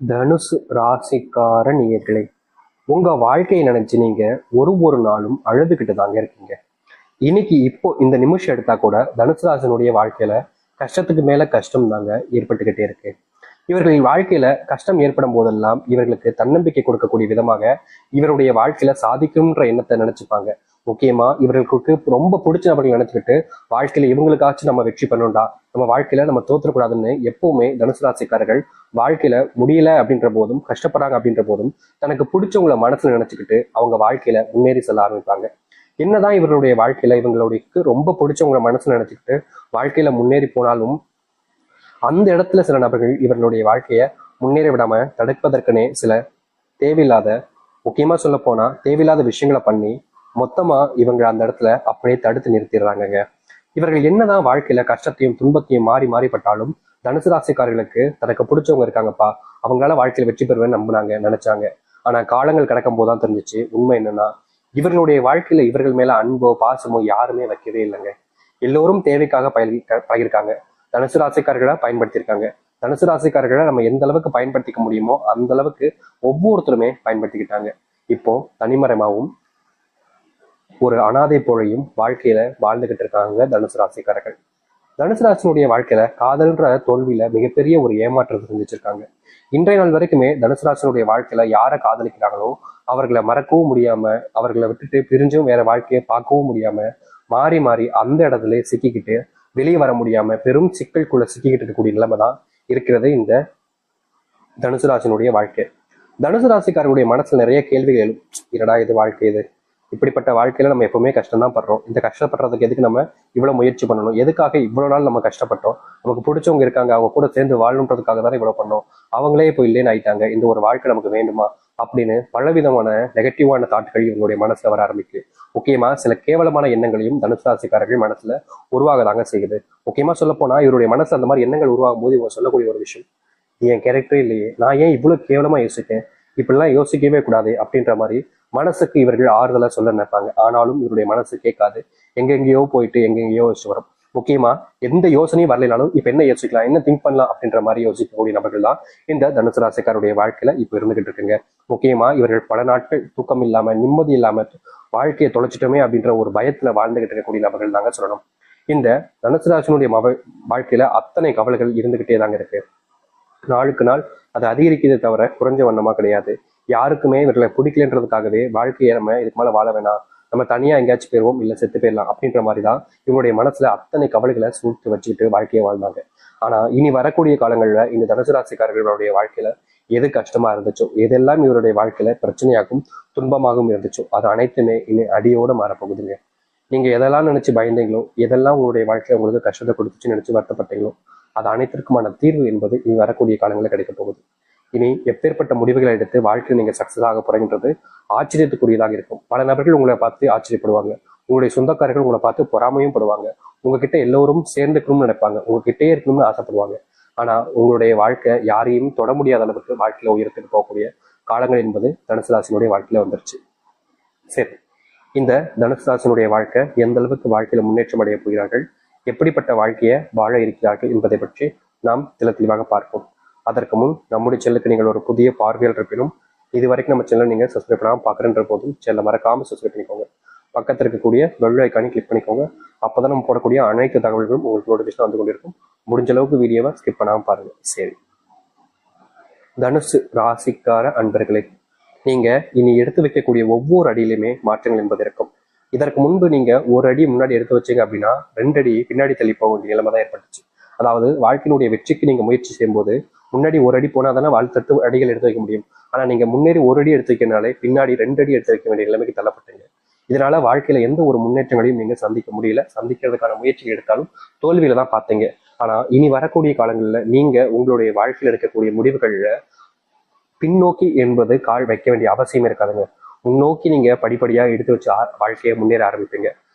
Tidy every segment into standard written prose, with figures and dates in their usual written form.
தனுசு ராசிக்கார நேயர்களே, உங்க வாழ்க்கையை நினைச்சு நீங்க ஒரு நாளும் அழுதுகிட்டு தாங்க இருக்கீங்க. இன்னைக்கு இப்போ இந்த நிமிஷம் எடுத்தா கூட தனுசு ராசினுடைய வாழ்க்கையில கஷ்டத்துக்கு மேல கஷ்டம் தாங்க ஏற்பட்டுக்கிட்டே இருக்கு. இவர்களின் வாழ்க்கையில கஷ்டம் ஏற்படும் போதெல்லாம் இவர்களுக்கு தன்னம்பிக்கை கொடுக்கக்கூடிய விதமாக இவருடைய வாழ்க்கையில சாதிக்கும்ன்ற எண்ணத்தை நினைச்சுப்பாங்க. முக்கியமா இவர்களுக்கு ரொம்ப பிடிச்ச நபர்கள் நினைச்சுக்கிட்டு வாழ்க்கையில இவங்களுக்காச்சும் நம்ம வெற்றி பண்ணணும்டா, நம்ம வாழ்க்கையில நம்ம தோத்துறக்கூடாதுன்னு எப்பவுமே தனுசு ராசிக்காரர்கள் வாழ்க்கையில முடியல அப்படின்ற போதும் கஷ்டப்படுறாங்க அப்படின்ற போதும் தனக்கு பிடிச்சவங்களை மனசுல நினைச்சுக்கிட்டு அவங்க வாழ்க்கையில முன்னேறி செல்ல ஆரம்பிப்பாங்க. என்னதான் இவர்களுடைய வாழ்க்கையில இவங்களுடைய ரொம்ப பிடிச்சவங்களை மனசுல நினைச்சுக்கிட்டு வாழ்க்கையில முன்னேறி போனாலும் அந்த இடத்துல சில நபர்கள் இவர்களுடைய வாழ்க்கையை முன்னேற விடாம தடுப்பதற்குனே சில தேவையில்லாத, முக்கியமா சொல்ல போனா தேவையில்லாத விஷயங்களை பண்ணி மொத்தமா இவங்க அந்த இடத்துல அப்படியே தடுத்து நிறுத்திடுறாங்கங்க. இவர்கள் என்னதான் வாழ்க்கையில கஷ்டத்தையும் துன்பத்தையும் மாறி மாறிப்பட்டாலும் தனுசு ராசிக்காரர்களுக்கு தனக்கு பிடிச்சவங்க இருக்காங்கப்பா, அவங்களால வாழ்க்கையில வெற்றி பெறுவேன்னு நம்பினாங்க, நினைச்சாங்க. ஆனா காலங்கள் கடக்கும் போதுதான் தெரிஞ்சிச்சு உண்மை என்னன்னா, இவர்களுடைய வாழ்க்கையில இவர்கள் மேல அன்போ பாசமோ யாருமே வைக்கவே இல்லைங்க. எல்லோரும் தேவைக்காக பழகிருக்காங்க. தனுசு ராசிக்காரர்களை பயன்படுத்தியிருக்காங்க. தனுசு ராசிக்காரர்களை நம்ம எந்த அளவுக்கு பயன்படுத்திக்க முடியுமோ அந்த அளவுக்கு ஒவ்வொருத்தருமே பயன்படுத்திக்கிட்டாங்க. இப்போ தனிமரமாவும் ஒரு அனாதை போலையும் வாழ்க்கையில வாழ்ந்துகிட்டு இருக்காங்க தனுசு ராசிக்காரர்கள். தனுசு ராசினுடைய வாழ்க்கையில காதல்ன்ற தோல்வியில மிகப்பெரிய ஒரு ஏமாற்றத்தை சந்திச்சிருக்காங்க. இன்றைய நாள் வரைக்குமே தனுசு ராசினுடைய வாழ்க்கையில யாரை காதலிக்கிறாங்களோ அவர்களை மறக்கவும் முடியாம, அவர்களை விட்டுட்டு பிரிஞ்சும் வேற வாழ்க்கையை பார்க்கவும் முடியாம மாறி மாறி அந்த இடத்துல சிக்கிக்கிட்டு வெளியே வர முடியாம பெரும் சிக்கலுக்குள்ள சிக்கிக்கிட்டு இருக்கக்கூடிய நிலைமை தான் இருக்கிறது இந்த தனுசு ராசினுடைய வாழ்க்கை. தனுசு ராசிக்காரருடைய மனசுல நிறைய கேள்விகள் எழும். என்னடா இது வாழ்க்கை, இது இப்படிப்பட்ட வாழ்க்கையில நம்ம எப்பவுமே கஷ்டம் தான் படுறோம். இந்த கஷ்டப்படுறதுக்கு எதுக்கு நம்ம இவ்வளவு முயற்சி பண்ணணும், எதுக்காக இவ்வளவு நாள் நம்ம கஷ்டப்பட்டோம், நமக்கு பிடிச்சவங்க இருக்காங்க அவங்க கூட சேர்ந்து வாழணுன்றதுக்காக தானே இவ்வளவு பண்ணோம், அவங்களே இப்போ இல்லைன்னு ஆயிட்டாங்க, இந்த ஒரு வாழ்க்கை நமக்கு வேண்டுமா அப்படின்னு பலவிதமான நெகட்டிவான தாட்கள் இவங்களுடைய மனசுல வர ஆரம்பிக்கு. முக்கியமா சில கேவலமான எண்ணங்களையும் தனுசு ராசிக்காரர்கள் மனசுல உருவாகதாங்க செய்யுது. முக்கியமா சொல்ல போனா இவருடைய மனசு அந்த மாதிரி எண்ணங்கள் உருவாகும் போது இவங்க சொல்லக்கூடிய ஒரு விஷயம், என் கேரக்டரே இல்லையே, நான் ஏன் இவ்வளவு கேவலமா யோசிக்கேன், இப்படிலாம் யோசிக்கவே கூடாது அப்படின்ற மாதிரி மனசுக்கு இவர்கள் ஆறுதலா சொல்ல நினைப்பாங்க. ஆனாலும் இவருடைய மனசு கேட்காது, எங்கெங்கேயோ போயிட்டு எங்கெங்கேயோ யோசிச்சு வரும். முக்கியமா எந்த யோசனையும் வரலைனாலும் இப்ப என்ன யோசிக்கலாம், என்ன திங்க் பண்ணலாம் அப்படின்ற மாதிரி யோசிக்கக்கூடிய நபர்கள் தான் இந்த தனுசு ராசிக்காருடைய வாழ்க்கையில இப்ப இருந்துகிட்டு இருக்குங்க. முக்கியமா இவர்கள் பல நாட்கள் தூக்கம் இல்லாம நிம்மதி இல்லாம வாழ்க்கையை தொலைச்சிட்டோமே அப்படின்ற ஒரு பயத்துல வாழ்ந்துகிட்டு இருக்கக்கூடிய நபர்கள் தாங்க சொல்லணும். இந்த தனுசு ராசினுடைய வாழ்க்கையில அத்தனை கவலைகள் இருந்துகிட்டே தாங்க இருக்கு. நாளுக்கு நாள் அது அதிகரிக்கிறதே தவிர குறைஞ்ச வண்ணமா கிடையாது. யாருக்குமே இவர்களை பிடிக்கலன்றதுக்காகவே வாழ்க்கையை நம்ம இதுக்கு மேல வாழ வேணாம், நம்ம தனியா எங்கேயாச்சும் போயிருவோம், இல்ல செத்து போயிடலாம் அப்படின்ற மாதிரிதான் இவங்களுடைய மனசுல அத்தனை கவலைகளை சூழ்த்து வச்சுக்கிட்டு வாழ்க்கையை வாழ்ந்தாங்க. ஆனா இனி வரக்கூடிய காலங்கள்ல இந்த தனுசு ராசிக்காரர்களுடைய வாழ்க்கையில எது கஷ்டமா இருந்துச்சோ, எதெல்லாம் இவருடைய வாழ்க்கையில பிரச்சனையாகவும் துன்பமாகவும் இருந்துச்சோ அது அனைத்துமே இனி அடியோட மாறப்போகுதுங்க. நீங்க எதெல்லாம் நினைச்சு பயந்தீங்களோ, எதெல்லாம் உங்களுடைய வாழ்க்கையில உங்களுக்கு கஷ்டத்தை கொடுத்துச்சு நினைச்சு வருத்தப்பட்டீங்களோ அது அனைத்திற்குமான தீர்வு என்பது இனி வரக்கூடிய காலங்களில் கிடைக்க போகுது. இனி எப்பேற்பட்ட முடிவுகளை எடுத்து வாழ்க்கையில் நீங்க சக்சஸ் ஆக போறீங்கன்றது ஆச்சரியத்துக்குரியதாக இருக்கும். பல நபர்கள் உங்களை பார்த்து ஆச்சரியப்படுவாங்க, உங்களுடைய சொந்தக்காரர்கள் உங்களை பார்த்து பொறாமையும் படுவாங்க, உங்ககிட்ட எல்லோரும் சேர்ந்துக்கணும்னு நினைப்பாங்க, உங்ககிட்டே இருக்கணும்னு ஆசைப்படுவாங்க. ஆனா உங்களுடைய வாழ்க்கை யாரையும் தொட முடியாத அளவுக்கு வாழ்க்கையில உயரத்துக்கு போகக்கூடிய காலங்கள் என்பது தனுசு ராசினுடைய வாழ்க்கையில வந்துருச்சு. சரி, இந்த தனுசு ராசினுடைய வாழ்க்கை எந்த அளவுக்கு வாழ்க்கையில முன்னேற்றம் அடைய போகிறார்கள், எப்படிப்பட்ட வாழ்க்கையை வாழ இருக்கிறார்கள் என்பதை பற்றி நாம் தெளிவாக பார்ப்போம். அதற்கு முன் நம்முடைய சேனலுக்கு நீங்கள் ஒரு புதிய பார்வையாளர் இருப்பினும் இது வரைக்கும் நம்ம சேனல் நீங்க சப்ஸ்கிரைப் பண்ணாமல் பார்க்குறன்ற போதும் சேனலை மறக்காம சப்ஸ்கிரைப் பண்ணிக்கோங்க. பக்கத்தில் இருக்கக்கூடிய பெல் ஐக்கானை கிளிக் பண்ணிக்கோங்க. அப்போதான் நம்ம போடக்கூடிய அனைத்து தகவல்களும் உங்களுக்கு நோட்டிஃபிகேஷன் வந்து கொண்டிருக்கும். முடிஞ்ச அளவுக்கு வீடியோவை ஸ்கிப் பண்ணாமல் பாருங்க. சரி, தனுசு ராசிக்கார அன்பர்களே, நீங்க இனி எடுத்து வைக்கக்கூடிய ஒவ்வொரு அடியிலுமே மாற்றங்கள் என்பது இருக்கும். இதற்கு முன்பு நீங்க ஒரு அடி முன்னாடி எடுத்து வச்சீங்க அப்படின்னா 2 அடி பின்னாடி தள்ளி போக வேண்டிய நிலைமை தான் ஏற்பட்டுச்சு. அதாவது வாழ்க்கையினுடைய வெற்றிக்கு நீங்க முயற்சி செய்யும் போது முன்னாடி ஒரு அடி போனா தானே வாழ்த்தட்டு அடிகள் எடுத்து வைக்க முடியும். ஆனா நீங்க முன்னேறி ஒரு அடி எடுத்து வைக்கிறனாலே பின்னாடி 2 அடி எடுத்து வைக்க வேண்டிய நிலைமைக்கு தள்ளப்பட்டீங்க. இதனால வாழ்க்கையில எந்த ஒரு முன்னேற்றங்களையும் நீங்க சந்திக்க முடியல, சந்திக்கிறதுக்கான முயற்சி எடுத்தாலும் தோல்வியில தான் பார்த்தீங்க. ஆனா இனி வரக்கூடிய காலங்கள்ல நீங்க உங்களுடைய வாழ்க்கையில இருக்கக்கூடிய முடிவுகள்ல பின்னோக்கி என்பது கால் வைக்க வேண்டிய அவசியம் இருக்காதுங்க. முன்னோக்கி நீங்க படிப்படியா எடுத்து வச்சு வாழ்க்கையை முன்னேற ஆரம்பிப்பீங்க.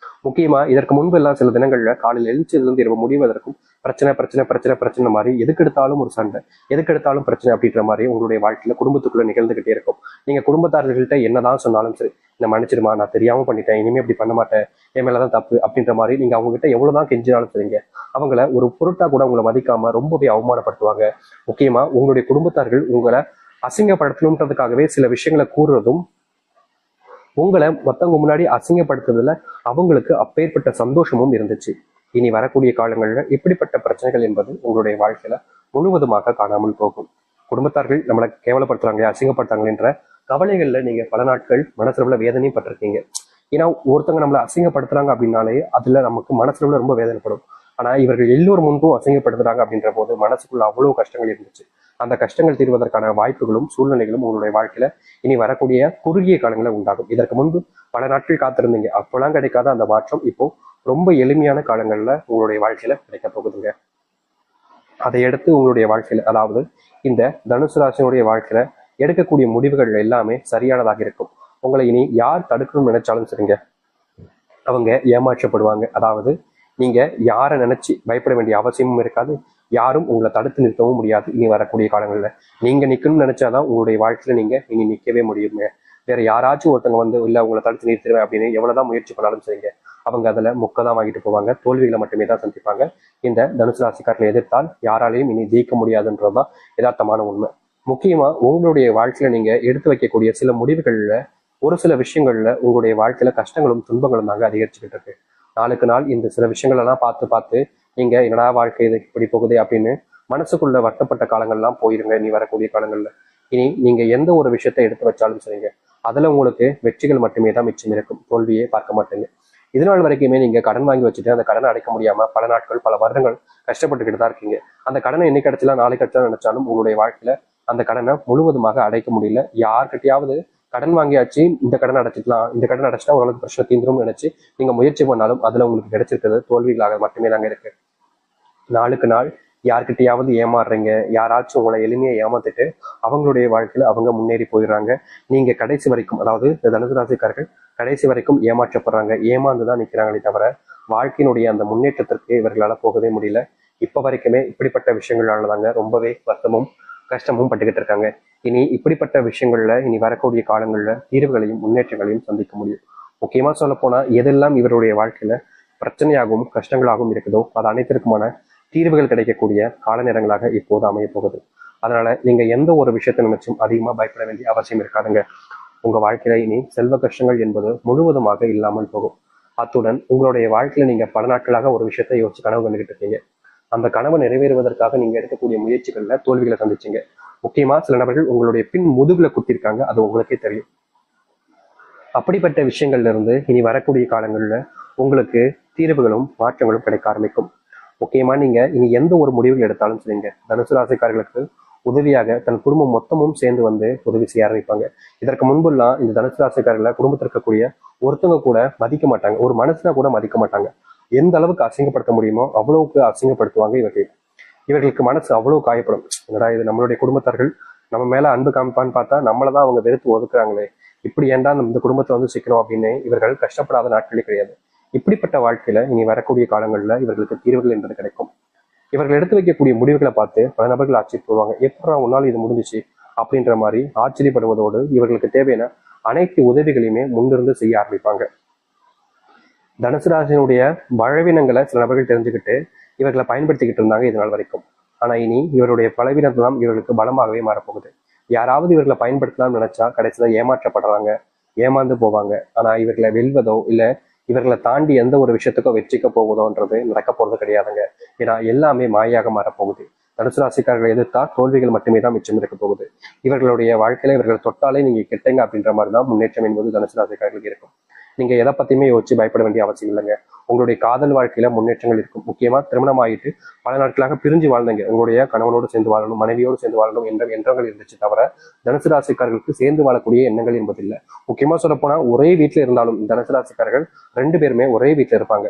முக்கியமா இதற்கு முன்பு எல்லாம் சில தினங்கள்ல காலையில் எழுந்ததுல இருந்து இரவு முடிவதற்கும் பிரச்சனை பிரச்சனை பிரச்சனை பிரச்சனை மாதிரி எதுக்கு எடுத்தாலும் ஒரு சண்டை, எதுக்கு எடுத்தாலும் பிரச்சனை அப்படின்ற மாதிரி உங்களுடைய வாழ்க்கையில குடும்பத்துக்குள்ள நிகழ்ந்துகிட்டே இருக்கும். நீங்க குடும்பத்தார்கள்கிட்ட என்னதான் சொன்னாலும் சரி, இந்த மன்னிச்சிடுமா, நான் தெரியாம பண்ணிட்டேன், இனிமே இப்படி பண்ண மாட்டேன், என் மேலதான் தப்பு அப்படின்ற மாதிரி நீங்க அவங்க கிட்ட எவ்வளவுதான் கெஞ்சினாலும் சரிங்க, அவங்கள ஒரு பொருட்டா கூட உங்களை மதிக்காம ரொம்பவே அவமானப்படுத்துவாங்க. முக்கியமா உங்களுடைய குடும்பத்தார்கள் உங்களை அசிங்கப்படுத்தணுன்றதுக்காகவே சில விஷயங்களை கூறுறதும், உங்களை மத்தவங்க முன்னாடி அசிங்கப்படுத்துறதுல அவங்களுக்கு அப்பேற்பட்ட சந்தோஷமும் இருந்துச்சு. இனி வரக்கூடிய காலங்களில் இப்படிப்பட்ட பிரச்சனைகள் என்பது உங்களுடைய வாழ்க்கையில முழுவதுமாக காணாமல் போகும். குடும்பத்தார்கள் நம்மளை கேவலப்படுத்துறாங்க, அசிங்கப்படுத்தாங்களேன்ற கவலைகள்ல நீங்க பல நாட்கள் மனசுல வேதனையும் பட்டிருக்கீங்க. ஏன்னா ஒருத்தவங்க நம்மளை அசிங்கப்படுத்துறாங்க அப்படின்னாலே அதுல நமக்கு மனசுல ரொம்ப வேதனைப்படும். ஆனா இவர்கள் எல்லோரும் முன்பும் அசிங்கப்படுத்துறாங்க அப்படின்ற போது மனசுக்குள்ள அவ்வளவு கஷ்டங்கள் இருந்துச்சு. அந்த கஷ்டங்கள் தீர்வதற்கான வாய்ப்புகளும் சூழ்நிலைகளும் உங்களுடைய வாழ்க்கையில இனி வரக்கூடிய குறுகிய காலங்களில் உண்டாகும். இதற்கு முன்பு பல நாட்கள் காத்திருந்தீங்க, அப்பெல்லாம் கிடைக்காத அந்த மாற்றம் இப்போ ரொம்ப எளிமையான காலங்கள்ல உங்களுடைய வாழ்க்கையில கிடைக்க போகுதுங்க. அதை எடுத்து உங்களுடைய வாழ்க்கையில, அதாவது இந்த தனுசு ராசினுடைய வாழ்க்கையில எடுக்கக்கூடிய முடிவுகள் எல்லாமே சரியானதாக இருக்கும். உங்களை இனி யார் தடுக்கணும்னு நினைச்சாலும் சரிங்க, அவங்க ஏமாற்றப்படுவாங்க. அதாவது நீங்க யாரை நினைச்சு பயப்பட வேண்டிய அவசியமும் இருக்காது, யாரும் உங்களை தடுத்து நிறுத்தவும் முடியாது. இனி வரக்கூடிய காலங்களில் நீங்க நிக்கணும்னு நினைச்சாதான் உங்களுடைய வாழ்க்கையில நீங்க இனி நிக்கவே முடியுங்க. வேற யாராச்சும் ஒருத்தவங்க வந்து இல்ல உங்களை தடுத்து நிறுத்திடுவேன் அப்படின்னு எவ்வளவுதான் முயற்சி பண்ணாலும் சரிங்க, அவங்க அதுல முக்கதான் வாங்கிட்டு போவாங்க, தோல்விகளை மட்டுமே தான் சந்திப்பாங்க. இந்த தனுசு ராசிக்காரர்களை எதிர்த்தால் யாராலையும் இனி ஜெயிக்க முடியாதுன்றதுதான் யதார்த்தமான உண்மை. முக்கியமா உங்களுடைய வாழ்க்கையில நீங்க எடுத்து வைக்கக்கூடிய சில முடிவுகள்ல ஒரு சில விஷயங்கள்ல உங்களுடைய வாழ்க்கையில கஷ்டங்களும் துன்பங்களும் தாங்க அதிகரிச்சுக்கிட்டு இருக்கு. நாளுக்கு நாள் இந்த சில விஷயங்கள் எல்லாம் பார்த்து பார்த்து நீங்க என்னடா வாழ்க்கை இது இப்படி போகுதே அப்படின்னு மனசுக்குள்ள வருத்தப்பட்ட காலங்கள்லாம் போயிருங்க. நீ வரக்கூடிய காலங்கள்ல இனி நீங்க எந்த ஒரு விஷயத்த எடுத்து வச்சாலும் சரிங்க, அதுல உங்களுக்கு வெற்றிகள் மட்டுமே தான் மிச்சம் இருக்கும், தோல்வியே பார்க்க மாட்டீங்க. இதனால் வரைக்குமே நீங்க கடன் வாங்கி வச்சுட்டு அந்த கடனை அடைக்க முடியாம பல நாட்கள் பல வருடங்கள் கஷ்டப்பட்டுக்கிட்டு தான் இருக்கீங்க. அந்த கடனை என்னைக்கு கிடைச்சலாம் நாளைக்கு கிடைச்சா நினைச்சாலும் உங்களுடைய வாழ்க்கையில அந்த கடனை முழுவதுமாக அடைக்க முடியல. யார்கிட்டயாவது கடன் வாங்கியாச்சு, இந்த கடன் அடைச்சிக்கலாம், இந்த கடன் அடைச்சிட்டா ஓரளவுக்கு பிரச்சனை தீந்துரும் நினைச்சு நீங்க முயற்சி பண்ணாலும் அதுல உங்களுக்கு கிடைச்சிருக்கிறது தோல்விகளாக மட்டுமே தாங்க இருக்கு. நாளுக்கு நாள் யார்கிட்டயாவது ஏமாறுறீங்க, யாராச்சும் உங்களை எளிமையை ஏமாத்திட்டு அவங்களுடைய வாழ்க்கையில அவங்க முன்னேறி போயிடுறாங்க. நீங்க கடைசி வரைக்கும், அதாவது இந்த தனுசு ராசிக்காரர்கள் கடைசி வரைக்கும் ஏமாற்றப்படுறாங்க, ஏமாந்துதான் நிற்கிறாங்களே தவிர வாழ்க்கையினுடைய அந்த முன்னேற்றத்திற்கு இவர்களால போகவே முடியல. இப்ப வரைக்குமே இப்படிப்பட்ட விஷயங்களால தாங்க ரொம்பவே வருத்தமும் கஷ்டமும் பட்டுக்கிட்டு இருக்காங்க. இனி இப்படிப்பட்ட விஷயங்கள்ல இனி வரக்கூடிய காலங்கள்ல தீர்வுகளையும் முன்னேற்றங்களையும் சந்திக்க முடியும். முக்கியமா சொல்ல போனா எதெல்லாம் இவருடைய வாழ்க்கையில பிரச்சனையாகவும் கஷ்டங்களாகவும் இருக்குதோ அது அனைத்திற்குமான தீர்வுகள் கிடைக்கக்கூடிய கால நேரங்களாக இப்போது அமைய போகுது. அதனால நீங்க எந்த ஒரு விஷயத்தை நினைச்சும் அதிகமா பயப்பட வேண்டிய அவசியம் இருக்காதுங்க. உங்க வாழ்க்கையில இனி செல்வ கஷ்டங்கள் என்பது முழுவதுமாக இல்லாமல் போகும். அத்துடன் உங்களுடைய வாழ்க்கையில நீங்க பல நாட்களாக ஒரு விஷயத்தை யோசிச்சு கனவு கண்டுகிட்டு இருக்கீங்க. அந்த கனவை நிறைவேறுவதற்காக நீங்க எடுக்கக்கூடிய முயற்சிகள்ல தோல்விகளை சந்திச்சீங்க. முக்கியமா சில நபர்கள் உங்களுடைய பின் முதுகுல குத்திருக்காங்க, அது உங்களுக்கே தெரியும். அப்படிப்பட்ட விஷயங்கள்ல இருந்து இனி வரக்கூடிய காலங்கள்ல உங்களுக்கு தீர்வுகளும் மாற்றங்களும் கிடைக்க ஆரம்பிக்கும். முக்கியமா நீங்க இனி எந்த ஒரு முடிவுகள் எடுத்தாலும் சரிங்க, தனுசு ராசிக்காரர்களுக்கு உதவியாக தன் குடும்பம் மொத்தமும் சேர்ந்து வந்து உதவி செய்ய ஆரம்பிப்பாங்க. இதற்கு முன்பெல்லாம் இந்த தனுசு ராசிக்காரர்களை குடும்பத்தில் இருக்கக்கூடிய ஒருத்தவங்க கூட மதிக்க மாட்டாங்க, ஒரு மனசுனா கூட மதிக்க மாட்டாங்க. எந்த அளவுக்கு அசிங்கப்படுத்த முடியுமோ அவ்வளவுக்கு அசிங்கப்படுத்துவாங்க இவர்கள். இவர்களுக்கு மனசு அவ்வளவு காயப்படும். என்னடா இது நம்மளுடைய குடும்பத்தார்கள் நம்ம மேல அன்பு காமிப்பான்னு பார்த்தா நம்மளதான் அவங்க வெறுத்து ஒதுக்குறாங்களே, இப்படி ஏன்டா இந்த குடும்பத்தை வந்து சிக்கணும் அப்படின்னு இவர்கள் கஷ்டப்படாத நாட்களே கிடையாது. இப்படிப்பட்ட வாழ்க்கையில இனி வரக்கூடிய காலங்கள்ல இவர்களுக்கு தீர்வுகள் என்பது கிடைக்கும். இவர்கள் எடுத்து வைக்கக்கூடிய முடிவுகளை பார்த்து பல நபர்கள் ஆச்சரியப்படுவாங்க. எப்படா உன்னால இது முடிஞ்சிச்சு அப்படின்ற மாதிரி ஆச்சரியப்படுவதோடு இவர்களுக்கு தேவையான அனைத்து உதவிகளையுமே முன்னிருந்து செய்ய ஆரம்பிப்பாங்க. தனுசு ராசியினுடைய பலவீனங்களை சில நபர்கள் தெரிஞ்சுக்கிட்டு இவர்களை பயன்படுத்திக்கிட்டு இருந்தாங்க இது நாள் வரைக்கும். ஆனா இனி இவருடைய பலவீனத்தான் இவர்களுக்கு பலமாகவே மாறப்போகுது. யாராவது இவர்களை பயன்படுத்தலாம்னு நினைச்சா கடைசியில ஏமாற்றப்படுறாங்க, ஏமாந்து போவாங்க. ஆனா இவர்களை வெல்வதோ இல்ல இவர்களை தாண்டி எந்த ஒரு விஷயத்துக்கோ வெற்றிக்க போகுதோன்றது நடக்க போறது கிடையாதுங்க. ஏன்னா எல்லாமே மாயாக மாறப்போகுது. தனுசு ராசிக்காரர்களை எதிர்த்தா தோல்விகள் மட்டுமே தான் மிச்சம் இருக்க போகுது. இவர்களுடைய வாழ்க்கையில இவர்கள் தொட்டாலே நீங்க கெட்டங்க அப்படின்ற மாதிரி தான் முன்னேற்றம் என்பது தனுசு ராசிக்காரர்களுக்கு இருக்கும். நீங்க எதை பத்தியுமே யோசிச்சு பயப்பட வேண்டிய அவசியம் இல்லைங்க. உங்களுடைய காதல் வாழ்க்கையில முன்னேற்றங்கள் இருக்கும். முக்கியமா திருமணம் ஆகிட்டு பல நாட்களாக பிரிஞ்சு வாழ்ந்தீங்க, உங்களுடைய கணவனோடு சேர்ந்து வாழணும், மனைவியோடு சேர்ந்து வாழணும் என்ற எண்ணங்கள் இருந்துச்சு தவிர தனுசு ராசிக்காரர்களுக்கு சேர்ந்து வாழக்கூடிய எண்ணங்கள் என்பது இல்லை. முக்கியமா சொல்ல போனா ஒரே வீட்டுல இருந்தாலும் தனுசு ராசிக்காரர்கள் 2 பேருமே ஒரே வீட்டுல இருப்பாங்க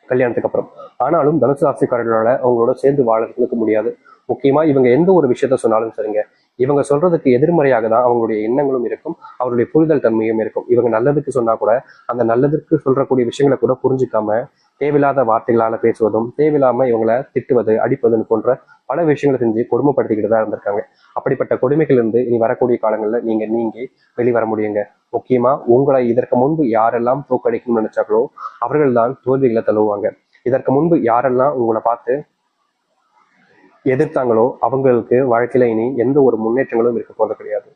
கல்யாணத்துக்கு அப்புறம். ஆனாலும் தனுசு ராசிக்காரர்களால அவங்களோட சேர்ந்து வாழறதுக்கு முடியாது. முக்கியமா இவங்க எந்த ஒரு விஷயத்த சொன்னாலும் சரிங்க, இவங்க சொல்றதுக்கு எதிர்மறையாக தான் அவங்களுடைய எண்ணங்களும் இருக்கும், அவருடைய புரிதல் தன்மையும் இருக்கும். இவங்க நல்லதுக்கு சொன்னா கூட அந்த நல்லதுக்கு சொல்றக்கூடிய விஷயங்களை கூட புரிஞ்சுக்காம தேவையில்லாத வார்த்தைகளால பேசுவதும், தேவையில்லாம இவங்களை திட்டுவது, அடிப்பதுன்னு போன்ற பல விஷயங்களை செஞ்சு கொடுமைப்படுத்திக்கிட்டு தான் இருந்திருக்காங்க. அப்படிப்பட்ட கொடுமைகள் இருந்து இனி வரக்கூடிய காலங்களில் நீங்கி வெளிவர முடியுங்க. முக்கியமா உங்களை இதற்கு முன்பு யாரெல்லாம் தோற்கடிக்கணும்னு நினைச்சாங்களோ அவர்கள் தான் தோல்விகளை தழுவுவாங்க. இதற்கு முன்பு யாரெல்லாம் உங்களை பார்த்து எதிர்த்தாங்களோ அவங்களுக்கு வாழ்க்கையில இனி எந்த ஒரு முன்னேற்றங்களும் இருக்க போறது கிடையாது.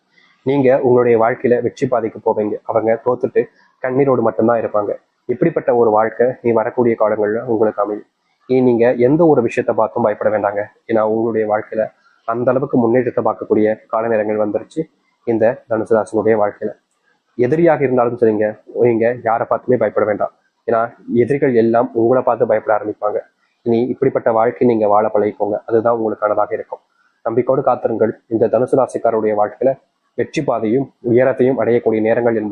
நீங்க உங்களுடைய வாழ்க்கையில வெற்றி பாதைக்கு போவீங்க. அவங்க தோத்துட்டு கண்ணீரோடு மட்டும்தான் இருப்பாங்க. இப்படிப்பட்ட ஒரு வாழ்க்கை நீ வரக்கூடிய காலங்கள்ல உங்களுக்கு அமையும். இனி நீங்க எந்த ஒரு விஷயத்த பார்த்தும் பயப்பட வேண்டாங்க. ஏன்னா உங்களுடைய வாழ்க்கையில அந்த அளவுக்கு முன்னேற்றத்தை பார்க்கக்கூடிய கால நேரங்கள் வந்துருச்சு இந்த தனுசு ராசினுடைய வாழ்க்கையில. எதிரியாக இருந்தாலும் சரிங்க, நீங்க யாரை பார்த்துமே பயப்பட வேண்டாம். ஏன்னா எதிரிகள் எல்லாம் உங்களை பார்த்து பயப்பட ஆரம்பிப்பாங்க. இனி இப்படிப்பட்ட வாழ்க்கை நீங்க வாழ பழகிக்கோங்க. அதுதான் உங்களுக்கானதாக இருக்கும். நம்பிக்கையோடு காத்திருங்கள். இந்த தனுசு ராசிக்காரருடைய வாழ்க்கையில வெற்றி பாதையும் உயரத்தையும் அடையக்கூடிய நேரங்கள் என்பது